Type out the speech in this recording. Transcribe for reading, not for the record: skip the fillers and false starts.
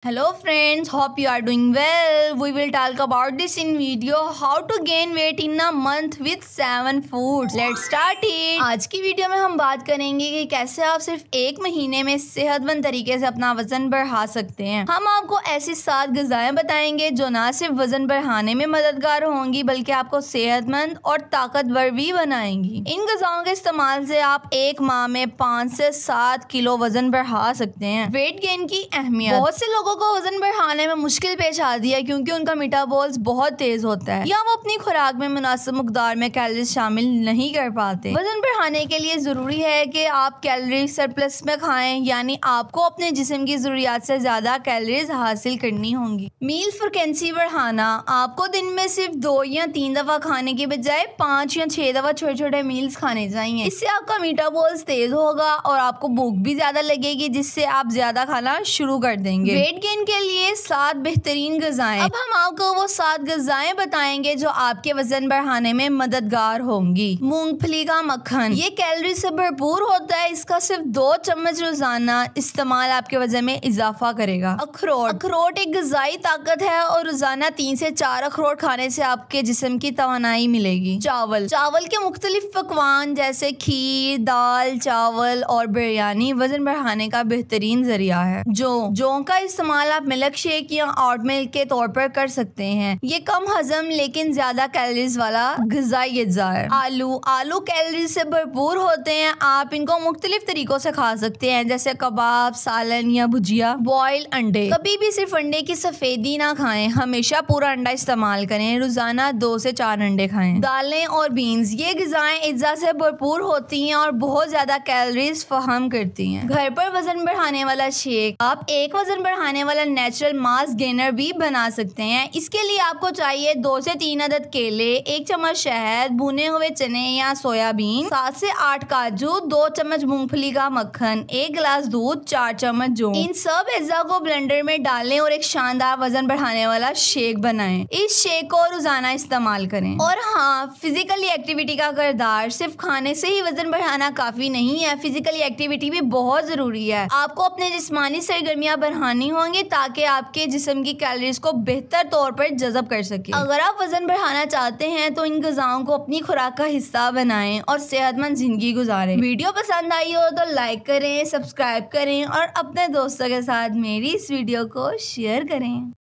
Hello friends, hope you are doing well. We will talk about this in video how to gain weight in a month with 7 foods. Let's start it. आज की video में हम बात करेंगे कि कैसे आप सिर्फ एक महीने में सेहतमंद तरीके से अपना वजन बढ़ा सकते हैं। हम आपको ऐसी 7 ग़िज़ाएं बताएंगे जो ना सिर्फ वजन बढ़ाने में मददगार होंगी बल्कि आपको सेहतमंद और ताकतवर भी बनाएंगी। इन ग़िज़ाओं के इस्तेमाल से आप एक माह में 5 से 7 किलो वजन बढ़ा सकते हैं। वेट गेन की अहमियत। बहुत से लोगों को वजन बढ़ाने में मुश्किल पेश आती है क्योंकि उनका मेटाबॉल्स बहुत तेज होता है या वो अपनी खुराक में मुनासिब मकदार में कैलोरीज शामिल नहीं कर पाते। वजन बढ़ाने के लिए जरूरी है कि आप कैलोरी सरप्लस में खाएं, यानी आपको अपने जिस्म की जरूरियात से ज्यादा कैलोरीज हासिल करनी होंगी। मील फ्रिक्वेंसी बढ़ाना। आपको दिन में सिर्फ 2 या 3 दफा खाने के बजाय 5 या 6 दफा छोटे छोटे मील्स खाने चाहिए। इससे आपका मेटाबॉल्स तेज होगा और आपको भूख भी ज्यादा लगेगी, जिससे आप ज्यादा खाना शुरू कर देंगे। वेट गेन के लिए 7 बेहतरीन ग़िज़ाएं। अब हम आपको वो 7 ग़िज़ाएं बताएंगे जो आपके वजन बढ़ाने में मददगार होंगी। मूंगफली का मक्खन, ये कैलोरी से भरपूर होता है। इसका सिर्फ 2 चम्मच रोजाना इस्तेमाल आपके वजन में इजाफा करेगा। अखरोट एक ग़िज़ाई ताकत है और रोजाना 3 से 4 अखरोट खाने से आपके जिस्म की तवानाई मिलेगी। चावल के मुख्तलिफ पकवान जैसे खीर, दाल, चावल और बिरयानी वजन बढ़ाने का बेहतरीन जरिया है। जौ का इस्तेमाल आप मिल्क शेक या ओट मिल्क के तौर पर कर सकते हैं। ये कम हजम लेकिन ज्यादा कैलोरीज वाला ग़िज़ाई अज्जा है। आलू कैलोरीज से भरपूर होते हैं। आप इनको मुख्तलिफ तरीकों से खा सकते हैं, जैसे कबाब, सालन या भुजिया। बॉइल्ड अंडे, कभी भी सिर्फ अंडे की सफेदी ना खाएं, हमेशा पूरा अंडा इस्तेमाल करें। रोजाना 2 से 4 अंडे खाएं। दालें और बीन्स, ये ग़िज़ाएं अज्जा से भरपूर होती हैं और बहुत ज्यादा कैलोरीज फराहम करती हैं। घर पर वजन बढ़ाने वाला शेक, आप एक वजन बढ़ाने वाला नेचुरल मास गेनर भी बना सकते हैं। इसके लिए आपको चाहिए 2 से 3 अदद केले, 1 चम्मच शहद, भुने हुए चने या सोयाबीन, 7 से 8 काजू, 2 चम्मच मूंगफली का मक्खन, 1 गिलास दूध, 4 चम्मच जौ। इन सब अज्जा को ब्लेंडर में डालें और एक शानदार वजन बढ़ाने वाला शेक बनाएं। इस शेक को रोजाना इस्तेमाल करें। और हाँ, फिजिकली एक्टिविटी का किरदार। सिर्फ खाने से ही वजन बढ़ाना काफी नहीं है, फिजिकली एक्टिविटी भी बहुत जरूरी है। आपको अपने जिस्मानी सरगर्मियां बढ़ानी होंगी ताकि आपके जिस्म की कैलोरीज को बेहतर तौर पर जज़ब कर सके। अगर आप वजन बढ़ाना चाहते हैं तो इन ग़िज़ाओं को अपनी खुराक का हिस्सा बनाएं और सेहतमंद जिंदगी गुजारें। वीडियो पसंद आई हो तो लाइक करें, सब्सक्राइब करें और अपने दोस्तों के साथ मेरी इस वीडियो को शेयर करें।